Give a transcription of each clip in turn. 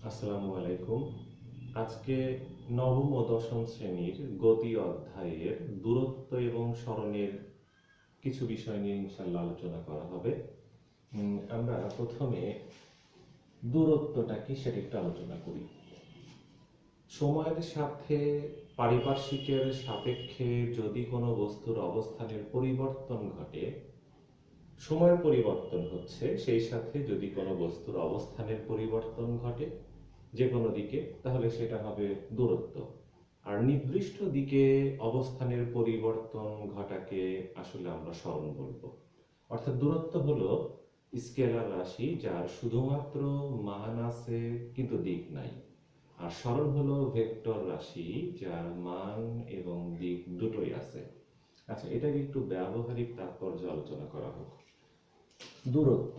আসসালামু আলাইকুম। আজকে নবম ও দশম শ্রেণীর গতি অধ্যায়ের দূরত্ব এবং সরণের কিছু বিষয় নিয়ে ইনশাল্লাহ আলোচনা করা হবে। আমরা প্রথমে দূরত্বটা কি সেটা একটু আলোচনা করি। সময়ের সাথে পারিপার্শ্বিকের সাপেক্ষে যদি কোনো বস্তুর অবস্থানের পরিবর্তন ঘটে, সময়ের পরিবর্তন হচ্ছে সেই সাথে যদি কোনো বস্তুর অবস্থানের পরিবর্তন ঘটে যে কোনো দিকে, তাহলে সেটা হবে দূরত্ব। আর নির্দিষ্ট দিকে অবস্থানের পরিবর্তন ঘটাকে আসলে আমরা সরণ বলবো। অর্থাৎ দূরত্ব হলো স্কেলার রাশি যার শুধুমাত্র মান আছে কিন্তু দিক নাই, আর সরণ হলো ভেক্টর রাশি যার মান এবং দিক দুটোই আছে। আচ্ছা, এটাকে একটু ব্যবহারিক তাৎপর্য আলোচনা করা হোক। দূরত্ব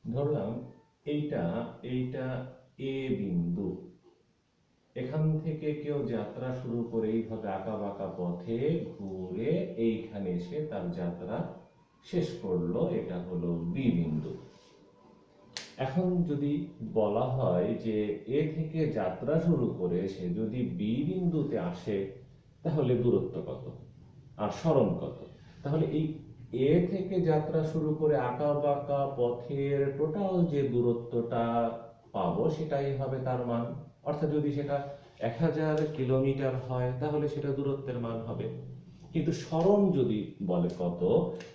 ধরলাম এইটা এইটা এ বিন্দু, এখান থেকে কেউ যাত্রা শুরু করে এইভাবে আঁকা বাঁকা পথে ঘুরে এইখানে এসে তার যাত্রা শেষ করলো, এটা হলো বি বিন্দু। এখন যদি বলা হয় যে এ থেকে যাত্রা শুরু করে সে যদি বি বিন্দুতে আসে তাহলে দূরত্ব কত আর সরণ কত, তাহলে এই এ থেকে যাত্রা শুরু করে আঁকা বাঁকা পথের টোটাল যে দূরত্বটা পাবো সেটাই হবে তার মান। অর্থাৎ যদি সেটা 1000 কিলোমিটার হয় তাহলে সেটা দূরত্বের মান হবে। কিন্তু সরণ যদি বলে কত,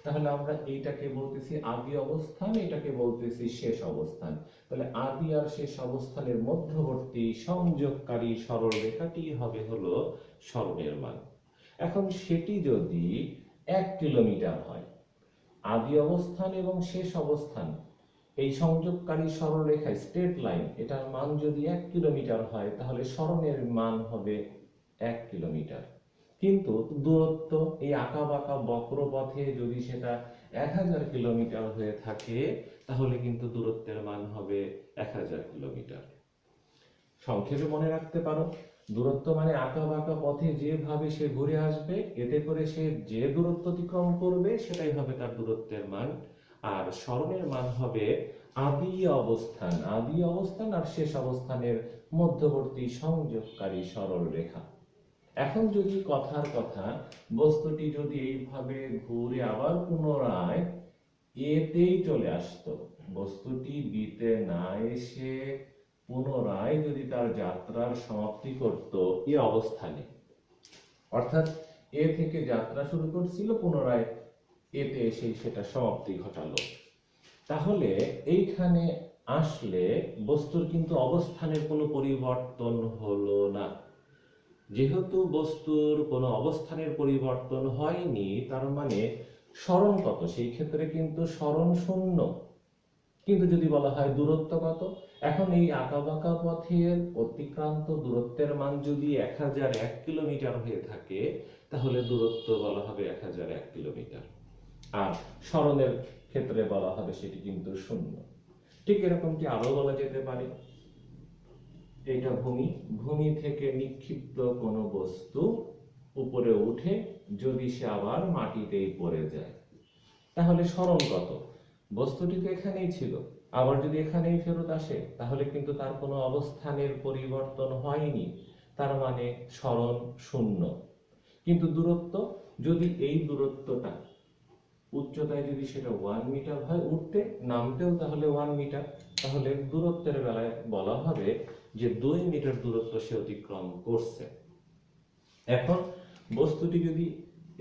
তাহলে আমরা এইটাকে বলতেছি আদি অবস্থান, এটাকে বলতেছি শেষ অবস্থান। তাহলে আদি আর শেষ অবস্থানের মধ্যবর্তী সংযোগকারী সরল রেখাটি হবে হলো সরণের মান। এখন সেটি যদি 1 কিলোমিটার হয়, আদি অবস্থান এবং শেষ অবস্থান এই সংযোগকারী সরলরেখায় স্ট্রেট লাইন, এটার মান যদি 1 কিলোমিটার হয় তাহলে সরণের মান হবে 1 কিলোমিটার। কিন্তু দূরত্ব এই আঁকা বাঁকা বক্রপথে যদি সেটা 1000 কিলোমিটার হয়ে থাকে তাহলে কিন্তু দূরত্বের মান হবে 1000 কিলোমিটার। সংক্ষেপে মনে রাখতে পারো, দূরত্ব মানে আঁকা বাঁকা পথে যেভাবে সে ঘুরে আসবে, এতে করে সে যে দূরত্ব অতিক্রম করবে সেটাই হবে তার দূরত্বের মান। আর সরণের মান হবে আদি অবস্থান আর শেষ অবস্থানের মধ্যবর্তী সংযোগকারী সরল রেখা। এখন যদি কথার কথা বস্তুটি যদি এইভাবে ঘুরে আবার পুনরায় এতেই চলে আসতো, বস্তুটি বিতে না এসে পুনরায় যদি তার যাত্রার সমাপ্তি করত এই অবস্থানে, অর্থাৎ এ থেকে যাত্রা শুরু করছিল পুনরায় এতে এসে সেটা সমাপ্তি ঘটালো, তাহলে এইখানে আসলে বস্তুর কিন্তু অবস্থানের কোনো পরিবর্তন হলো না। যেহেতু বস্তুর কোনো অবস্থানের পরিবর্তন হয়নি, তার মানে সরণ কত, সেই ক্ষেত্রে কিন্তু সরণ শূন্য। কিন্তু যদি বলা হয় দূরত্ব কত, এখন এই আঁকা বাঁকা পথের অতিক্রান্ত দূরত্বের মান যদি 1001 কিলোমিটার হয়ে থাকে তাহলে দূরত্ব বলা হবে 1001 কিলোমিটার, আর সরণের ক্ষেত্রে বলা হবে সেটি কিন্তু শূন্য। ঠিক এরকমটি আরো বলা যেতে পারে, এটা ভূমি থেকে নিক্ষিপ্ত কোনো বস্তু উপরে উঠে যদি সে আবার মাটিতেই পড়ে যায় তাহলে সরণ কত, বস্তুটি তো এখানেই ছিল, আবার যদি এখানেই ফেরত আসে তাহলে কিন্তু তার কোনো অবস্থানের পরিবর্তন হয়নি, তার মানে সরণ শূন্য। কিন্তু দূরত্ব, যদি এই দূরত্বটা উচ্চতায় যদি সেটা 1 মিটার হয়, উঠতে নামতেও তাহলে 1 মিটার, তাহলে দূরত্বের বেলায় বলা হবে যে 2 মিটার দূরত্ব সে অতিক্রম করছে। এখন বস্তুটি যদি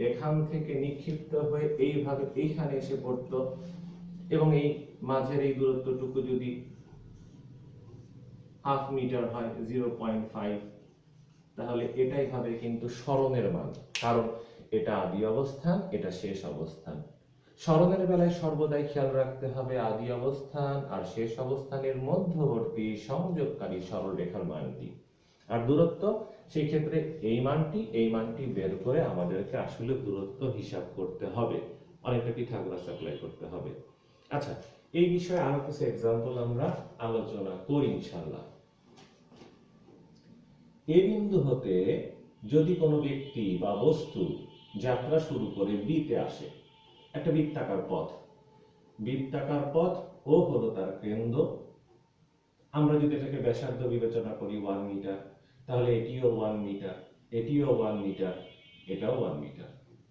এখান থেকে নিক্ষিপ্ত হয়ে এইভাবে এইখানে এসে পড়তো এবং এই মাঝের এই দূরত্বটুকু যদি 1/2 মিটার হয়, 0.5, তাহলে এটাই হবে কিন্তু সরণের মান, কারণ এটা আদি অবস্থান, এটা শেষ অবস্থান। সরণের বেলায় সর্বদাই খেয়াল রাখতে হবে আদি অবস্থান আর শেষ অবস্থানের মধ্যবর্তী সংযোগকারী সরলরেখার মানটি। আর দূরত্ব, সেই ক্ষেত্রে এই মানটি বের করে আমাদেরকে আসলে দূরত্ব হিসাব করতে হবে, অনেকটা পিথাগোরাস অ্যাপ্লাই করতে হবে। আচ্ছা, এই বিষয়ে আরো কিছু এক্সাম্পল আমরা আলোচনা করি ইনশাআল্লাহ। এ বিন্দু হতে যদি কোনো ব্যক্তি বা বস্তু যাত্রা শুরু করে বিতে আসে, একটা বৃত্তাকার পথ ও হলো তার কেন্দ্র, আমরা যদি এটাকে ব্যাসার্ধ বিবেচনা করি 1 মিটার, তাহলে এটিও 1 মিটার, এটিও 1 মিটার, এটাও 1 মিটার,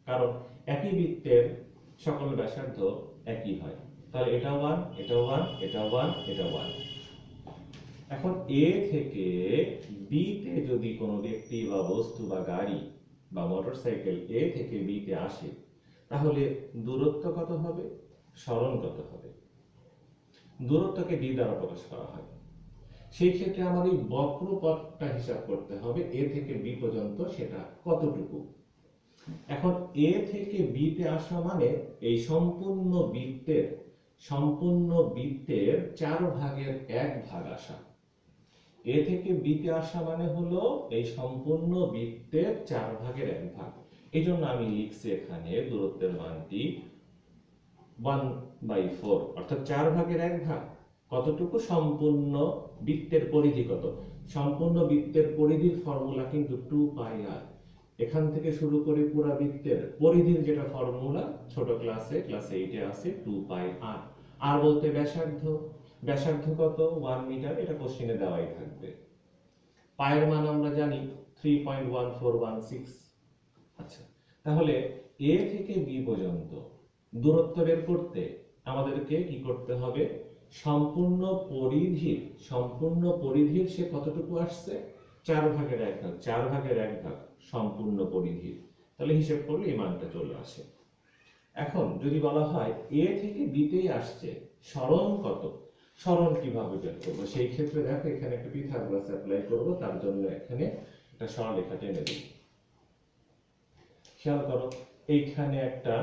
কারণ একই বৃত্তের সকল ব্যাসার্ধ একই হয়। তাহলে এটাও 1, এটাও 1, এটাও 1, এটাও 1। এখন এ থেকে বি তে যদি কোনো ব্যক্তি বা বস্তু বা গাড়ি বা মোটরসাইকেল এ থেকে বি তে আসে, তাহলে দূরত্ব কত হবে, সরণ কত হবে? দূরত্বকে ডি দ্বারা প্রকাশ করা হয়। সেই ক্ষেত্রে আমার এই বক্রপথটা হিসাব করতে হবে, এ থেকে বি পর্যন্ত সেটা কতটুকু। এখন এ থেকে বি তে আসা মানে এই সম্পূর্ণ বৃত্তের 4/1 আসা। এ থেকে বি তে আসা মানে হলো এই সম্পূর্ণ বৃত্তের 4/1। এই জন্য আমি লিখছি এখানে দূরত্বের মানটি 1/4, অর্থাৎ 4/1। কতটুকু? সম্পূর্ণ বৃত্তের পরিধি কত? সম্পূর্ণ বৃত্তের পরিধির ফর্মুলা কিন্তু 2πr। এখান থেকে শুরু করে পুরো বৃত্তের পরিধির যেটা ফর্মুলা ছোট ক্লাস 8-এ আছে 2πr। আর বলতে ব্যাসার্ধ, ব্যাসার্ধ কত? 1 মিটার, এটা কোশ্চেনে দেওয়াই থাকবে। পায়ের মান আমরা জানি 3.1416। আচ্ছা, তাহলে এ থেকে বি পর্যন্ত দূরত্ব বের করতে আমাদেরকে কি করতে হবে? সম্পূর্ণ পরিধির সে কতটুকু আসছে? 4/1। 4/1 সম্পূর্ণ পরিধির। তাহলে হিসাব করলে এই মানটা চলে আসে। এখন যদি বলা হয় এ থেকে বি তেই আসছে, সরণ কত? সরণ কিভাবে বের করবো? সেই ক্ষেত্রে দেখো এখানে একটা পিথাগোরাস অ্যাপ্লাই করব, তার জন্য এখানে একটা সরলরেখা টেনে দিই। খেয়াল করো, এইখানে একটা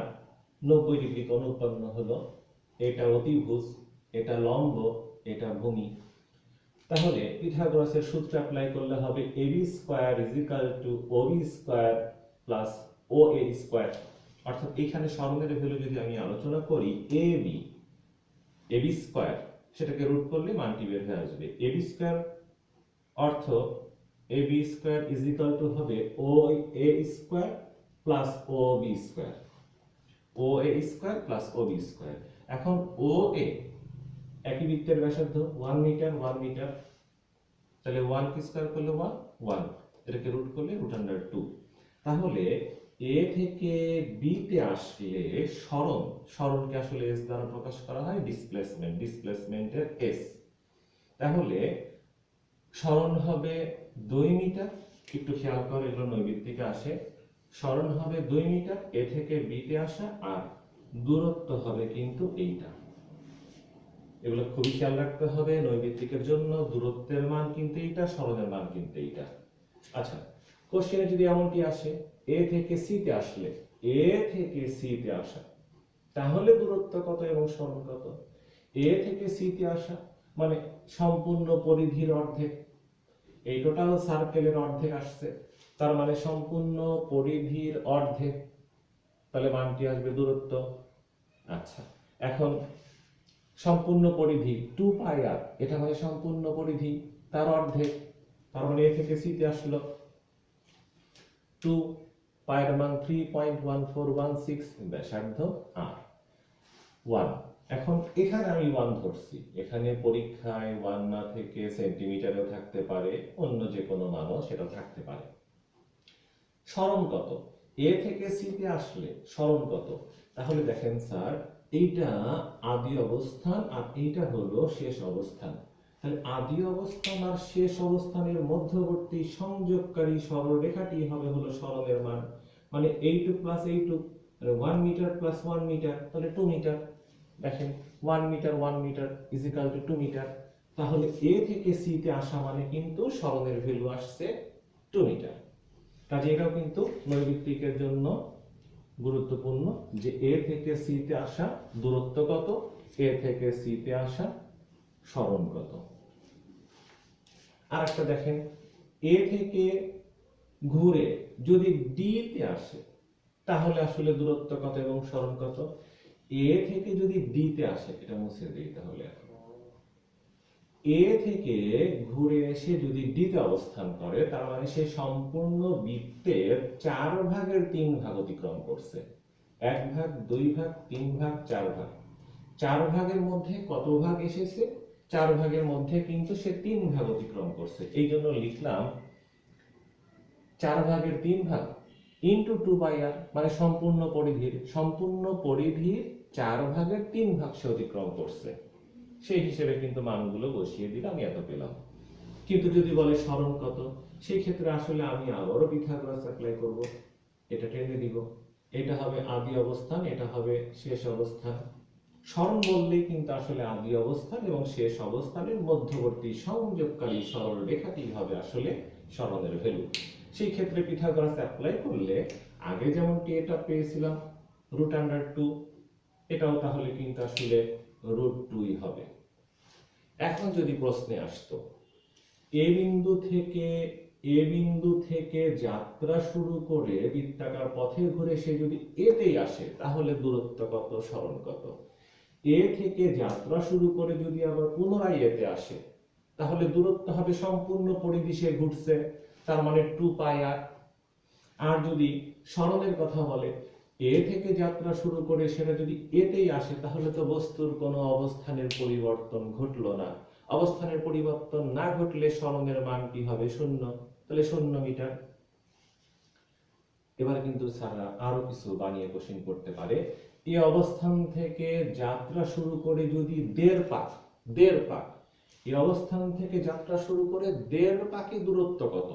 90 ডিগ্রি কোণ উৎপন্ন হলো, এটা অতিভুজ, এটা লম্ব, এটা ভূমি। তাহলে পিথাগোরাসের সূত্র অ্যাপ্লাই করলে হবে ab² = ob² প্লাস oa²। অর্থাৎ এখানে সরণের ভ্যালু যদি আমি আলোচনা করি ab² সেটাকে রুট করলে মানটি বের হয়ে আসবে। ab² অর্থ ab² হবে oa² plus ob²। oa² plus ob²। এখন oa একই বৃত্তের ব্যাসার্ধ 1 মিটার, 1 মিটার, তাহলে 1 কে স্কয়ার করলে 1, এটাকে রুট করলে √2। তাহলে এ থেকে বি তে আসলে সরণকে আসলে এস দ্বারা প্রকাশ করা হয়, ডিসপ্লেসমেন্টের এস। তাহলে সরণ হবে 2 মিটার। একটু খেয়াল করে, এগুলো নৈবিত্তিকে আসে। সরণ হবে 2 মিটার এ থেকে বি তে আসা, আর দূরত্ব হবে কিন্তু এইটা। এগুলো খুবই খেয়াল রাখতে হবে, নৈবিত্তিকের জন্য দূরত্বের মান কিন্তু এইটা, সরণের মান কিন্তু এইটা। আচ্ছা, কোশ্চেনে যদি এমনটি আসে এ থেকে সি তে আসলে, এ থেকে সি তে আসা, তাহলে দূরত্ব কত এবং সরণ কত? এ থেকে সি তে আসা মানে সম্পূর্ণ পরিধির অর্ধেক, এই টোটাল সার্কেলের অর্ধেক আসছে, তার মানে সম্পূর্ণ পরিধির অর্ধেক, তাহলে মানটি আসবে দূরত্ব। আচ্ছা, এখন সম্পূর্ণ পরিধি 2πr, এটা মানে সম্পূর্ণ পরিধি তার অর্ধেক, তার মানে এ থেকে সি তে আসলো 2, পায়ের মান 3.1416, ব্যাসার্ধ আর 1। এখন এখানে আমি 1 ধরছি, এখানে পরীক্ষায় 1 না থেকে সেন্টিমিটারেও থাকতে পারে, অন্য যে কোনো মানও সেটা থাকতে পারে। সরণ কত? এ থেকে সি তে আসলে সরণ কত? তাহলে দেখেন স্যার, এইটা আদি অবস্থান আর এইটা হলো শেষ অবস্থান। তাহলে আদি অবস্থান আর শেষ অবস্থানের মধ্যবর্তী সংযোগকারী সরলরেখাটি হবে হলো সরণের মান, মানে এইটুক প্লাস এইটুক, 1 মিটার প্লাস 1 মিটার, তাহলে 2 মিটার। দেখেন 1 মিটার 1 মিটার = 2 মিটার। তাহলে এ থেকে সি তে আসা মানে কিন্তু সরণের ভ্যালু আসছে 2 মিটার। কাজে এটাও কিন্তু নৈবিত্তিকের জন্য গুরুত্বপূর্ণ যে এ থেকে সি তে আসা দূরত্ব কত, এ থেকে সি তে আসা সরণ কত। আর একটা দেখেন, এ থেকে ঘুরে যদি ডি তে আসে, তাহলে আসলে দূরত্ব কত এবং সরণ কত? এ থেকে যদি ডি তে আসে, এটা মুছে দিই, তাহলে এ থেকে ঘুরে এসে যদি ডি তে অবস্থান করে, তার মানে সে সম্পূর্ণ বৃত্তের 4/3 অতিক্রম করছে। 1 ভাগ, 2 ভাগ, 3 ভাগ, 4 ভাগ। 4 ভাগের মধ্যে কত ভাগ এসেছে? 4 ভাগের মধ্যে কিন্তু সে 3 ভাগ অতিক্রম করছে, এই জন্য লিখলাম 4 ভাগের 3 ভাগ ইন্টু 2/r, মানে সম্পূর্ণ পরিধির 4 ভাগের 3 ভাগ সে অতিক্রম করছে। সেই হিসেবে কিন্তু মানগুলো বসিয়ে দিলে আমি এত পেলাম। কিন্তু যদি বলে সরণ কত, সেই ক্ষেত্রে আসলে আমি আবারও পিথাগোরাস অ্যাপ্লাই করব। এটা টেনে দিব, এটা হবে আদি অবস্থান, এটা হবে শেষ অবস্থান। সরণ বললেই কিন্তু আসলে আদি অবস্থান এবং শেষ অবস্থানের মধ্যবর্তী সংযোগকারী সরল রেখাটি হবে আসলে সরণের ভ্যালু। সেই ক্ষেত্রে পিথাগোরাস অ্যাপ্লাই করলে আগে যেমনটি এটা পেয়েছিলাম √2, এটাও তাহলে কিন্তু আসলে √2ই হবে। এখন যদি প্রশ্নে আসতো এ বিন্দু থেকে যাত্রা শুরু করে বৃত্তাকার পথে ঘুরে সে যদি এতেই আসে, তাহলে দূরত্ব কত, সরণ কত? এ থেকে যাত্রা শুরু করে যদি আবার পুনরায় এতে আসে, তাহলে দূরত্ব হবে সম্পূর্ণ পরিধি সে ঘুরছে, তার মানে 2πr। আর যদি সরণের কথা বলে, এ থেকে যাত্রা শুরু করে সেটা যদি এতেই আসে, তাহলে তো বস্তুর কোনো অবস্থানের পরিবর্তন ঘটলো না। অবস্থানের পরিবর্তন না ঘটলে সরণের মানটি হবে 0, তাহলে 0 মিটার। এবার কিন্তু স্যাররা আরো কিছু বানিয়ে কোশ্চেন করতে পারে। এই অবস্থান থেকে যাত্রা শুরু করে যদি 1.5 পাক, এই অবস্থান থেকে যাত্রা শুরু করে 1.5 পাকে দূরত্ব কত?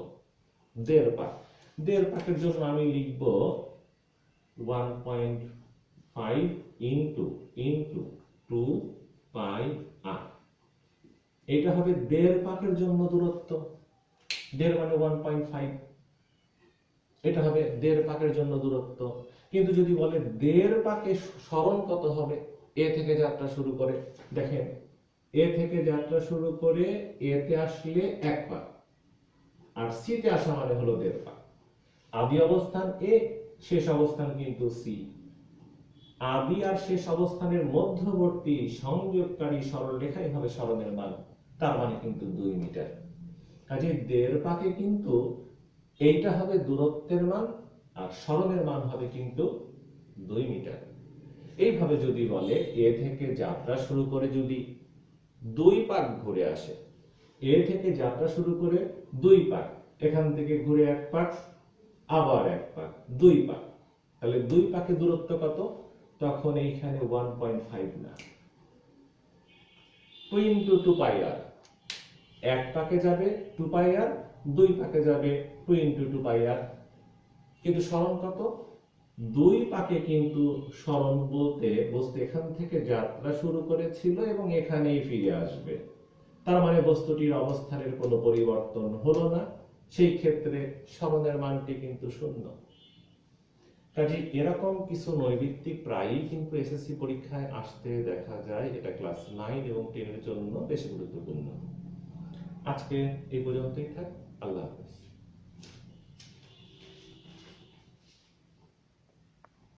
1.5 পাকের জন্য আমি লিখব 1.5 ইন্টু 2πr। এটা হবে 1.5 পাকের জন্য দূরত্ব, 1.5 মানে 1.5, এটা হবে 1.5 পাকের জন্য দূরত্ব। কিন্তু যদি বলে 1.5 পাকে সরণ কত হবে এ থেকে যাত্রা শুরু করে, দেখেন এ থেকে যাত্রা শুরু করে এতে আসলে 1 পাক, আর সি তে আসা মানে হলো 1.5 পাক। আদি অবস্থান এ, শেষ অবস্থান কিন্তু সি। আদি আর শেষ অবস্থানের মধ্যবর্তী সংযোগকারী সরল রেখাই হবে সরণের মান, তার মানে কিন্তু 2 মিটার। কাজে 1.5 পাকে কিন্তু এইটা হবে দূরত্বের মান আর সরণের মান হবে কিন্তু 2 মিটার। এইভাবে যদি বলে এ থেকে যাত্রা শুরু করে যদি 2 পাক ঘুরে আসে, এ থেকে যাত্রা শুরু করে 2 পাক, এখান থেকে ঘুরে 1 পাক, আবার 1 পাক, 2 পাক, তাহলে 2 পাকে দূরত্ব কত? তখন এইখানে 1.5 না, 2 ইন্টু 2πr। 1 পাকে যাবে 2πr, 2 পাকে যাবে 2 ইন্টু 2πr। কিন্তু সরণ কত? 2 পাকে কিন্তু সরণ বলতে বস্তু এখান থেকে যাত্রা শুরু করেছিল এবং এখানেই ফিরে আসবে, তার মানে বস্তুটির অবস্থানের কোনো পরিবর্তন হলো না। সেই ক্ষেত্রে সরণের মানটি কিন্তু 0। কাজে এরকম কিছু নৈর্ব্যক্তিক প্রায়ই কিন্তু এসএসসি পরীক্ষায় আসতে দেখা যায়। এটা ক্লাস 9 এবং 10 এর জন্য বেশি গুরুত্বপূর্ণ। আজকে এই পর্যন্তই থাক। আল্লাহ হাফেজ।